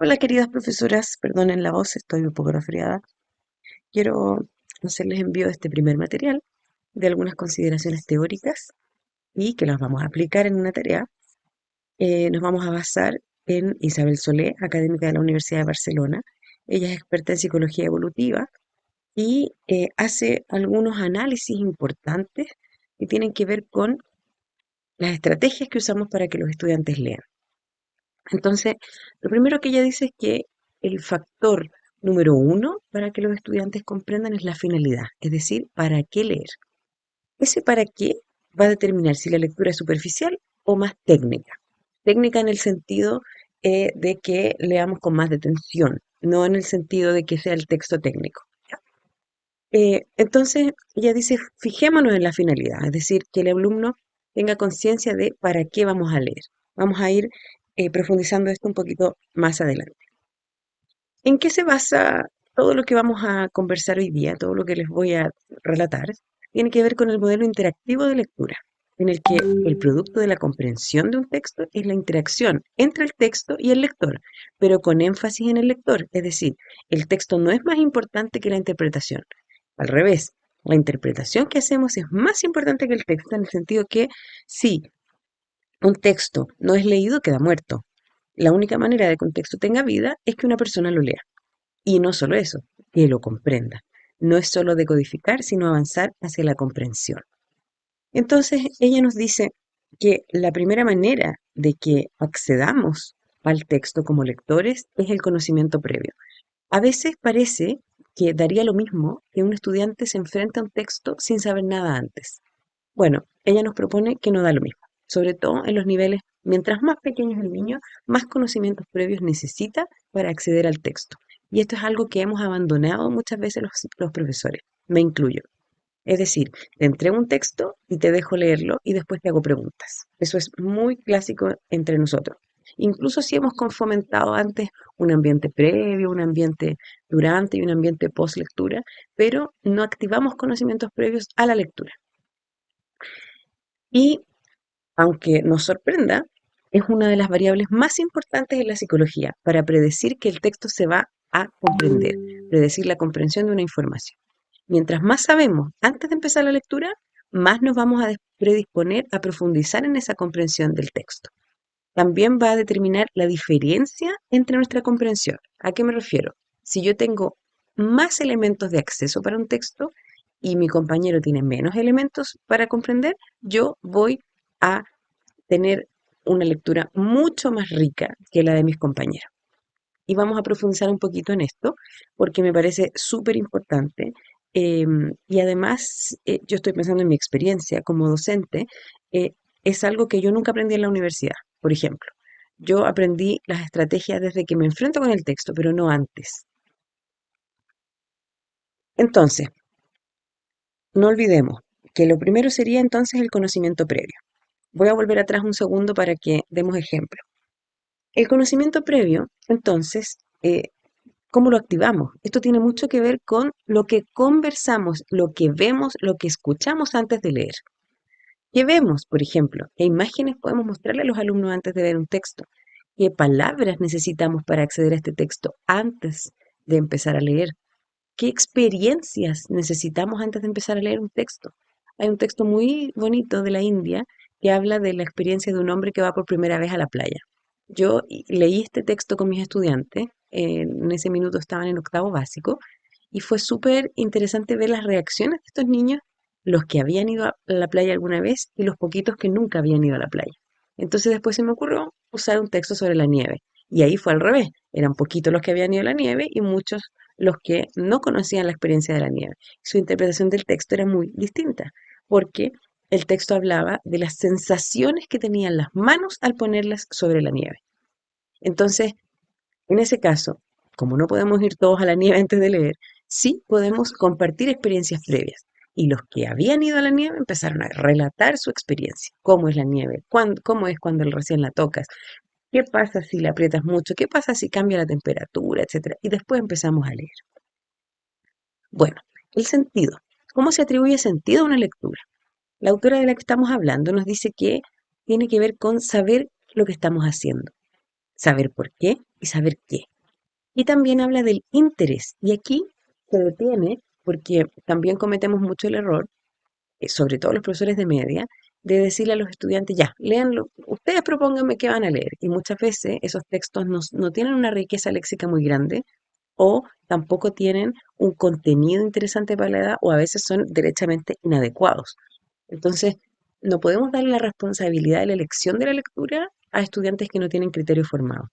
Hola, queridas profesoras, perdonen la voz, estoy un poco resfriada. Quiero hacerles envío de este primer material, de algunas consideraciones teóricas y que las vamos a aplicar en una tarea. Nos vamos a basar en Isabel Solé, académica de la Universidad de Barcelona. Ella es experta en psicología evolutiva y hace algunos análisis importantes que tienen que ver con las estrategias que usamos para que los estudiantes lean. Entonces, lo primero que ella dice es que el factor número uno para que los estudiantes comprendan es la finalidad, es decir, ¿para qué leer? Ese para qué va a determinar si la lectura es superficial o más técnica. Técnica en el sentido de que leamos con más detención, no en el sentido de que sea el texto técnico. ¿Ya? Entonces, ella dice, fijémonos en la finalidad, es decir, que el alumno tenga conciencia de para qué vamos a leer. Vamos a ir profundizando esto un poquito más adelante. ¿En qué se basa todo lo que vamos a conversar hoy día? Todo lo que les voy a relatar tiene que ver con el modelo interactivo de lectura, en el que el producto de la comprensión de un texto es la interacción entre el texto y el lector, pero con énfasis en el lector, es decir, el texto no es más importante que la interpretación. Al revés, la interpretación que hacemos es más importante que el texto en el sentido que si un texto no es leído, queda muerto. La única manera de que un texto tenga vida es que una persona lo lea. Y no solo eso, que lo comprenda. No es solo decodificar, sino avanzar hacia la comprensión. Entonces, ella nos dice que la primera manera de que accedamos al texto como lectores es el conocimiento previo. A veces parece que daría lo mismo que un estudiante se enfrenta a un texto sin saber nada antes. Bueno, ella nos propone que no da lo mismo, sobre todo en los niveles, mientras más pequeño es el niño, más conocimientos previos necesita para acceder al texto. Y esto es algo que hemos abandonado muchas veces los profesores, me incluyo. Es decir, te entrego un texto y te dejo leerlo y después te hago preguntas. Eso es muy clásico entre nosotros. Incluso si hemos fomentado antes un ambiente previo, un ambiente durante y un ambiente post lectura, pero no activamos conocimientos previos a la lectura. Y aunque nos sorprenda, es una de las variables más importantes en la psicología para predecir que el texto se va a comprender, predecir la comprensión de una información. Mientras más sabemos antes de empezar la lectura, más nos vamos a predisponer a profundizar en esa comprensión del texto. También va a determinar la diferencia entre nuestra comprensión. ¿A qué me refiero? Si yo tengo más elementos de acceso para un texto y mi compañero tiene menos elementos para comprender, yo voy a tener una lectura mucho más rica que la de mis compañeros. Y vamos a profundizar un poquito en esto porque me parece súper importante. Y además, yo estoy pensando en mi experiencia como docente, eh, es algo que yo nunca aprendí en la universidad. Por ejemplo, yo aprendí las estrategias desde que me enfrento con el texto, pero no antes. Entonces, no olvidemos que lo primero sería entonces el conocimiento previo. Voy a volver atrás un segundo para que demos ejemplo. El conocimiento previo, entonces, ¿cómo lo activamos? Esto tiene mucho que ver con lo que conversamos, lo que vemos, lo que escuchamos antes de leer. ¿Qué vemos, por ejemplo? ¿Qué imágenes podemos mostrarle a los alumnos antes de ver un texto? ¿Qué palabras necesitamos para acceder a este texto antes de empezar a leer? ¿Qué experiencias necesitamos antes de empezar a leer un texto? Hay un texto muy bonito de la India que habla de la experiencia de un hombre que va por primera vez a la playa. Yo leí este texto con mis estudiantes, en ese minuto estaban en octavo básico, y fue súper interesante ver las reacciones de estos niños, los que habían ido a la playa alguna vez y los poquitos que nunca habían ido a la playa. Entonces después se me ocurrió usar un texto sobre la nieve, y ahí fue al revés, eran poquitos los que habían ido a la nieve y muchos los que no conocían la experiencia de la nieve. Su interpretación del texto era muy distinta, porque el texto hablaba de las sensaciones que tenían las manos al ponerlas sobre la nieve. Entonces, en ese caso, como no podemos ir todos a la nieve antes de leer, sí podemos compartir experiencias previas. Y los que habían ido a la nieve empezaron a relatar su experiencia. ¿Cómo es la nieve? ¿Cómo es cuando recién la tocas? ¿Qué pasa si la aprietas mucho? ¿Qué pasa si cambia la temperatura, etcétera? Y después empezamos a leer. Bueno, el sentido. ¿Cómo se atribuye sentido a una lectura? La autora de la que estamos hablando nos dice que tiene que ver con saber lo que estamos haciendo. saber por qué y saber qué. Y también habla del interés. Y aquí se detiene porque también cometemos mucho el error, sobre todo los profesores de media, de decirle a los estudiantes, ya, léanlo, ustedes propónganme qué van a leer. Y muchas veces esos textos no tienen una riqueza léxica muy grande o tampoco tienen un contenido interesante para la edad o a veces son derechamente inadecuados. Entonces, no podemos darle la responsabilidad de la elección de la lectura a estudiantes que no tienen criterio formado.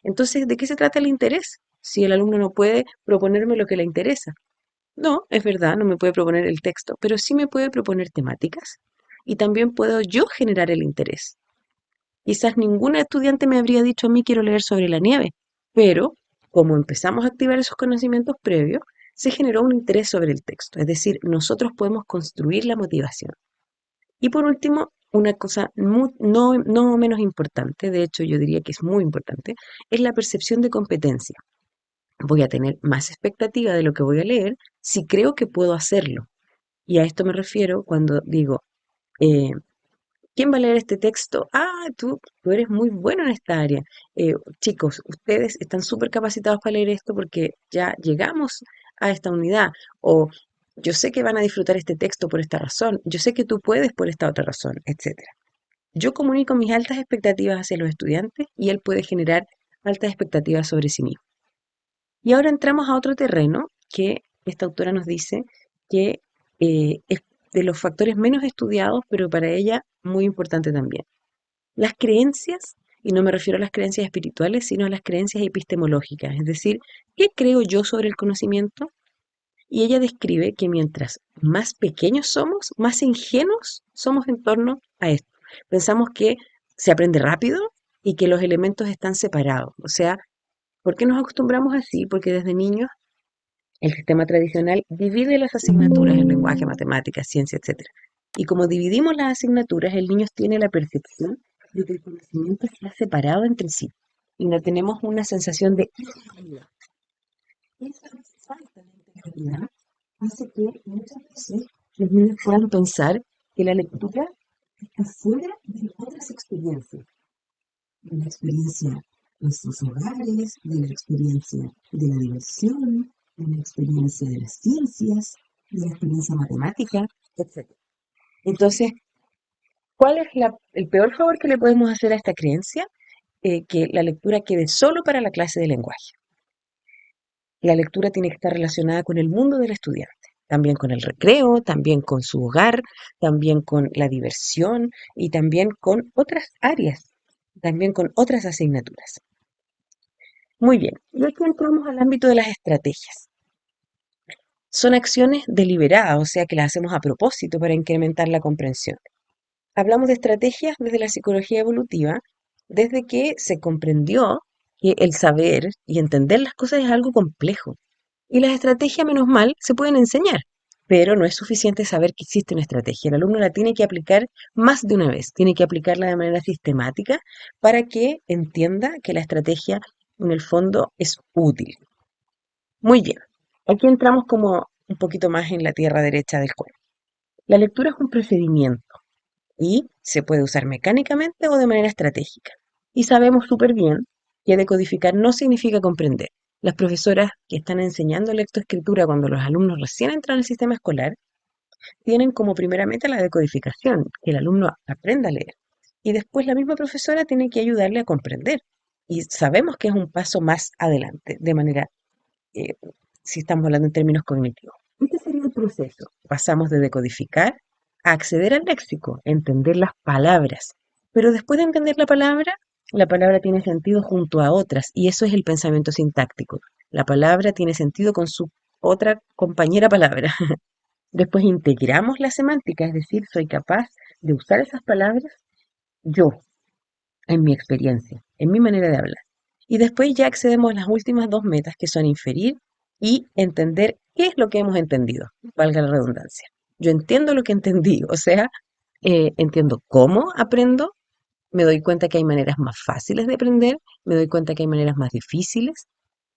Entonces, ¿de qué se trata el interés? Si el alumno no puede proponerme lo que le interesa. No, es verdad, no me puede proponer el texto, pero sí me puede proponer temáticas y también puedo yo generar el interés. Quizás ningún estudiante me habría dicho a mí quiero leer sobre la nieve, pero como empezamos a activar esos conocimientos previos, se generó un interés sobre el texto, es decir, nosotros podemos construir la motivación. Y por último, una cosa no menos importante, de hecho yo diría que es muy importante, es la percepción de competencia. Voy a tener más expectativa de lo que voy a leer si creo que puedo hacerlo. Y a esto me refiero cuando digo, eh, ¿quién va a leer este texto? Ah, tú eres muy bueno en esta área. Chicos, ustedes están súper capacitados para leer esto porque ya llegamos a esta unidad. O yo sé que van a disfrutar este texto por esta razón. Yo sé que tú puedes por esta otra razón, etcétera. Yo comunico mis altas expectativas hacia los estudiantes y él puede generar altas expectativas sobre sí mismo. Y ahora entramos a otro terreno que esta autora nos dice que es de los factores menos estudiados, pero para ella muy importante también. Las creencias, y no me refiero a las creencias espirituales, sino a las creencias epistemológicas, es decir, ¿qué creo yo sobre el conocimiento? Y ella describe que mientras más pequeños somos, más ingenuos somos en torno a esto. Pensamos que se aprende rápido y que los elementos están separados. O sea, ¿por qué nos acostumbramos así? Porque desde niños el sistema tradicional divide las asignaturas en lenguaje, matemáticas, ciencia, etcétera. Y como dividimos las asignaturas, el niño tiene la percepción de que el conocimiento está separado entre sí y no tenemos una sensación de integralidad. Esa falta de integralidad hace que muchas veces los niños puedan pensar que la lectura está fuera de otras experiencias, de la experiencia en sus hogares, de la experiencia de la diversión, de la experiencia de las ciencias, de la experiencia matemática, etc. Entonces, ¿cuál es el peor favor que le podemos hacer a esta creencia? Que la lectura quede solo para la clase de lenguaje. La lectura tiene que estar relacionada con el mundo del estudiante, también con el recreo, también con su hogar, también con la diversión y también con otras áreas, también con otras asignaturas. Muy bien, y aquí entramos al ámbito de las estrategias. Son acciones deliberadas, o sea que las hacemos a propósito para incrementar la comprensión. Hablamos de estrategias desde la psicología evolutiva, desde que se comprendió que el saber y entender las cosas es algo complejo. Y las estrategias, menos mal, se pueden enseñar, pero no es suficiente saber que existe una estrategia. El alumno la tiene que aplicar más de una vez, tiene que aplicarla de manera sistemática para que entienda que la estrategia en el fondo es útil. Muy bien, aquí entramos como un poquito más en la tierra derecha del cuerpo. La lectura es un procedimiento y se puede usar mecánicamente o de manera estratégica. Y sabemos súper bien que decodificar no significa comprender. Las profesoras que están enseñando lectoescritura cuando los alumnos recién entran al sistema escolar tienen como primera meta la decodificación, que el alumno aprenda a leer. Y después la misma profesora tiene que ayudarle a comprender. Y sabemos que es un paso más adelante, de manera eh, si estamos hablando en términos cognitivos. Este sería el proceso. Pasamos de decodificar a acceder al léxico, entender las palabras. Pero después de entender la palabra tiene sentido junto a otras y eso es el pensamiento sintáctico. La palabra tiene sentido con su otra compañera palabra. Después integramos la semántica, es decir, soy capaz de usar esas palabras yo, en mi experiencia, en mi manera de hablar. Y después ya accedemos a las últimas dos metas que son inferir y entender qué es lo que hemos entendido, valga la redundancia. Yo entiendo lo que entendí, o sea, entiendo cómo aprendo, me doy cuenta que hay maneras más fáciles de aprender, me doy cuenta que hay maneras más difíciles,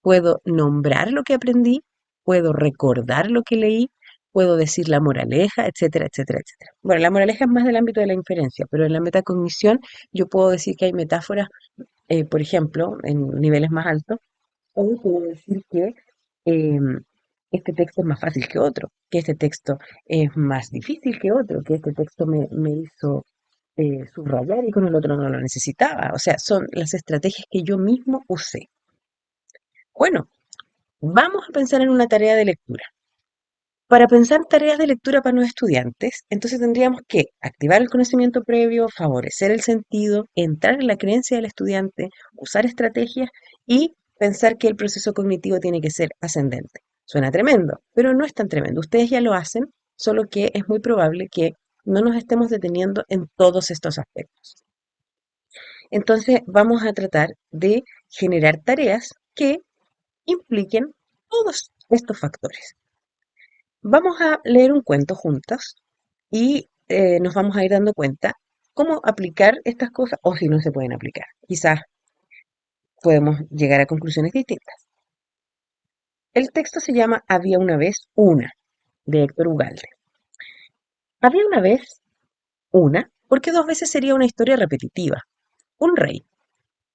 puedo nombrar lo que aprendí, puedo recordar lo que leí, puedo decir la moraleja, etcétera, etcétera, etcétera. Bueno, la moraleja es más del ámbito de la inferencia, pero en la metacognición yo puedo decir que hay metáforas por ejemplo, en niveles más altos, hoy puedo decir que em, este texto es más fácil que otro, que este texto es más difícil que otro, que este texto me hizo subrayar y con el otro no lo necesitaba. O sea, son las estrategias que yo mismo usé. Bueno, vamos a pensar en una tarea de lectura. Para pensar tareas de lectura para los estudiantes, entonces tendríamos que activar el conocimiento previo, favorecer el sentido, entrar en la creencia del estudiante, usar estrategias y pensar que el proceso cognitivo tiene que ser ascendente. Suena tremendo, pero no es tan tremendo. Ustedes ya lo hacen, solo que es muy probable que no nos estemos deteniendo en todos estos aspectos. Entonces vamos a tratar de generar tareas que impliquen todos estos factores. Vamos a leer un cuento juntos y nos vamos a ir dando cuenta cómo aplicar estas cosas o si no se pueden aplicar. Quizás podemos llegar a conclusiones distintas. El texto se llama Había una vez una, de Héctor Ugalde. Había una vez una, porque dos veces sería una historia repetitiva. Un rey.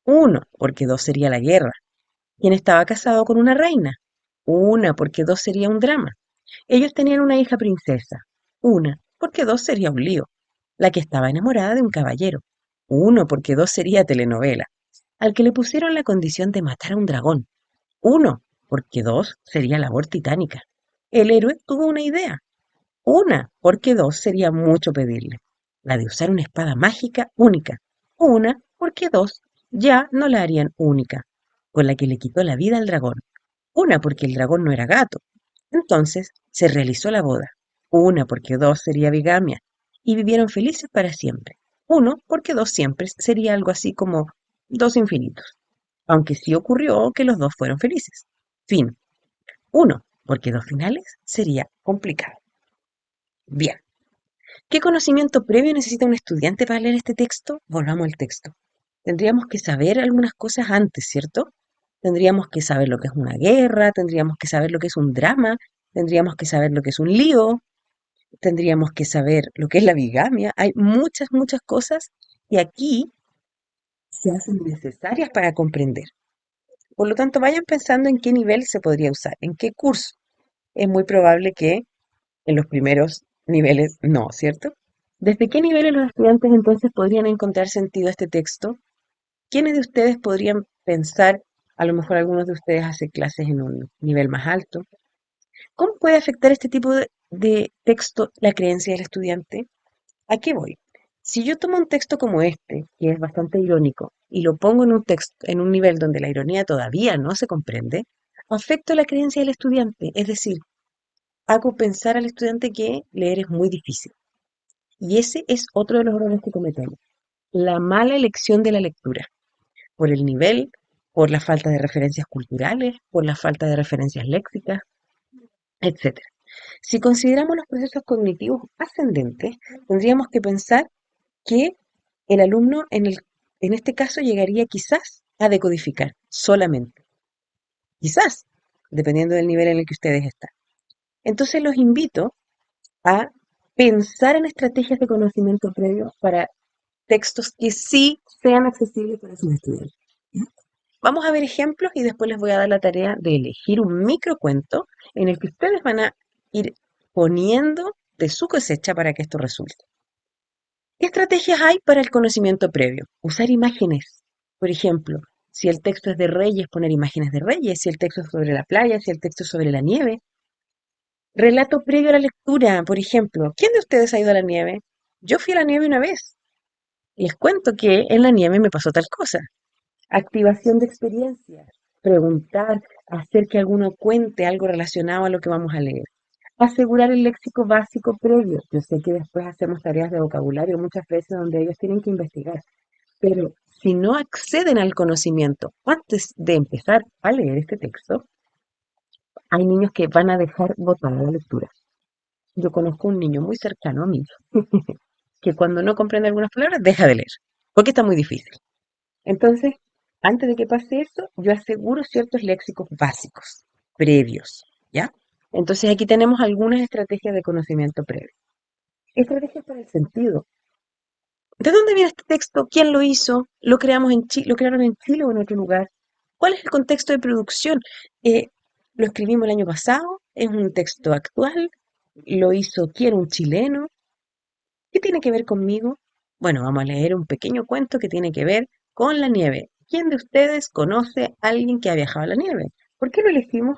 Uno, porque dos sería la guerra. Quien estaba casado con una reina. Una, porque dos sería un drama. Ellos tenían una hija princesa. Una, porque dos sería un lío. La que estaba enamorada de un caballero. Uno, porque dos sería telenovela. Al que le pusieron la condición de matar a un dragón. Uno, porque dos sería labor titánica. El héroe tuvo una idea. Una, porque dos sería mucho pedirle. La de usar una espada mágica única. Una, porque dos ya no la harían única, con la que le quitó la vida al dragón. Una, porque el dragón no era gato. Entonces se realizó la boda. Una, porque dos sería bigamia. Y vivieron felices para siempre. Uno, porque dos siempre sería algo así como dos infinitos. Aunque sí ocurrió que los dos fueron felices. Fin. Uno, porque dos finales sería complicado. Bien. ¿Qué conocimiento previo necesita un estudiante para leer este texto? Volvamos al texto. Tendríamos que saber algunas cosas antes, ¿cierto? Tendríamos que saber lo que es una guerra, tendríamos que saber lo que es un drama, tendríamos que saber lo que es un lío, tendríamos que saber lo que es la bigamia. Hay muchas, muchas cosas que aquí se hacen necesarias para comprender. Por lo tanto, vayan pensando en qué nivel se podría usar, en qué curso. Es muy probable que en los primeros niveles no, ¿cierto? ¿Desde qué niveles los estudiantes entonces podrían encontrar sentido a este texto? ¿Quiénes de ustedes podrían pensar, a lo mejor algunos de ustedes hacen clases en un nivel más alto? ¿Cómo puede afectar este tipo de texto la creencia del estudiante? ¿A qué voy? Si yo tomo un texto como este, que es bastante irónico, y lo pongo en un texto, en un nivel donde la ironía todavía no se comprende, afecto la creencia del estudiante, es decir, hago pensar al estudiante que leer es muy difícil. Y ese es otro de los errores que cometemos, la mala elección de la lectura, por el nivel, por la falta de referencias culturales, por la falta de referencias léxicas, etcétera. Si consideramos los procesos cognitivos ascendentes, tendríamos que pensar que el alumno en este caso llegaría quizás a decodificar solamente, quizás, dependiendo del nivel en el que ustedes están. Entonces los invito a pensar en estrategias de conocimiento previo para textos que sí sean accesibles para sus estudiantes. Vamos a ver ejemplos y después les voy a dar la tarea de elegir un microcuento en el que ustedes van a ir poniendo de su cosecha para que esto resulte. ¿Qué estrategias hay para el conocimiento previo? Usar imágenes. Por ejemplo, si el texto es de reyes, poner imágenes de reyes, si el texto es sobre la playa, si el texto es sobre la nieve. Relato previo a la lectura, por ejemplo. ¿Quién de ustedes ha ido a la nieve? Yo fui a la nieve una vez. Les cuento que en la nieve me pasó tal cosa. Activación de experiencias. Preguntar, hacer que alguno cuente algo relacionado a lo que vamos a leer. Asegurar el léxico básico previo. Yo sé que después hacemos tareas de vocabulario muchas veces donde ellos tienen que investigar, pero si no acceden al conocimiento antes de empezar a leer este texto, hay niños que van a dejar botada la lectura. Yo conozco un niño muy cercano a mí que cuando no comprende algunas palabras deja de leer, porque está muy difícil. Entonces, antes de que pase eso, yo aseguro ciertos léxicos básicos, previos, ¿ya? Entonces aquí tenemos algunas estrategias de conocimiento previo. Estrategias para el sentido. ¿De dónde viene este texto? ¿Quién lo hizo? ¿Lo creamos en Chile, lo crearon en Chile o en otro lugar? ¿Cuál es el contexto de producción? Eh, ¿Lo escribimos el año pasado? ¿Es un texto actual? ¿Lo hizo quién? ¿Un chileno? ¿Qué tiene que ver conmigo? Bueno, vamos a leer un pequeño cuento que tiene que ver con la nieve. ¿Quién de ustedes conoce a alguien que ha viajado a la nieve? ¿Por qué lo elegimos?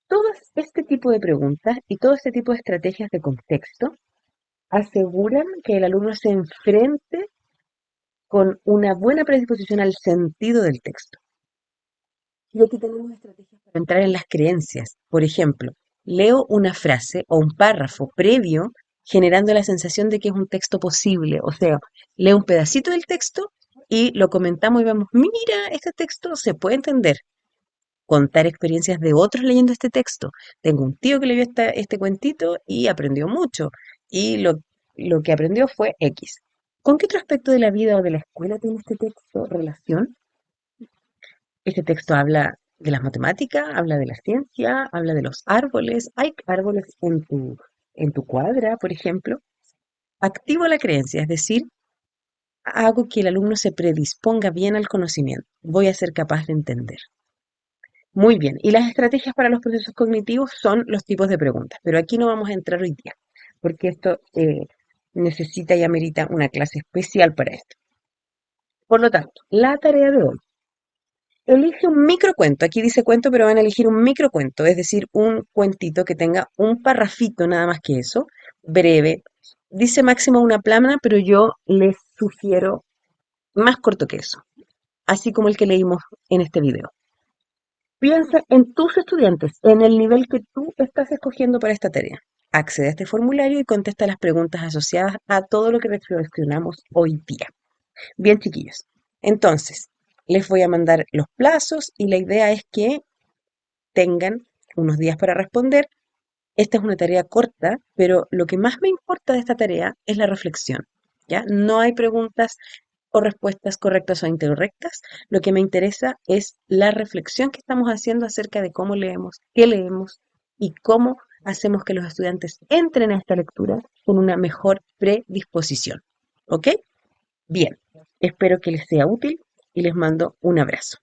Todo este tipo de preguntas y todo este tipo de estrategias de contexto aseguran que el alumno se enfrente con una buena predisposición al sentido del texto. Y aquí tenemos estrategias para entrar en las creencias. Por ejemplo, leo una frase o un párrafo previo generando la sensación de que es un texto posible. O sea, leo un pedacito del texto y lo comentamos y vemos, mira, este texto se puede entender. Contar experiencias de otros leyendo este texto. Tengo un tío que leyó este cuentito y aprendió mucho. Y lo que aprendió fue X. ¿Con qué otro aspecto de la vida o de la escuela tiene este texto relación? Este texto habla de las matemáticas, habla de la ciencia, habla de los árboles. ¿Hay árboles en tu cuadra, por ejemplo? Activo la creencia, es decir, hago que el alumno se predisponga bien al conocimiento. Voy a ser capaz de entender. Muy bien, y las estrategias para los procesos cognitivos son los tipos de preguntas, pero aquí no vamos a entrar hoy día, porque esto necesita y amerita una clase especial para esto. Por lo tanto, la tarea de hoy. Elige un microcuento. Aquí dice cuento, pero van a elegir un microcuento, es decir, un cuentito que tenga un parrafito nada más que eso, breve. Dice máximo una plana, pero yo les sugiero más corto que eso, así como el que leímos en este video. Piensa en tus estudiantes, en el nivel que tú estás escogiendo para esta tarea. Accede a este formulario y contesta las preguntas asociadas a todo lo que reflexionamos hoy día. Bien, chiquillos. Entonces, les voy a mandar los plazos y la idea es que tengan unos días para responder. Esta es una tarea corta, pero lo que más me importa de esta tarea es la reflexión. ¿Ya? No hay preguntas o respuestas correctas o incorrectas. Lo que me interesa es la reflexión que estamos haciendo acerca de cómo leemos, qué leemos y cómo hacemos que los estudiantes entren a esta lectura con una mejor predisposición. ¿Ok? Bien, espero que les sea útil y les mando un abrazo.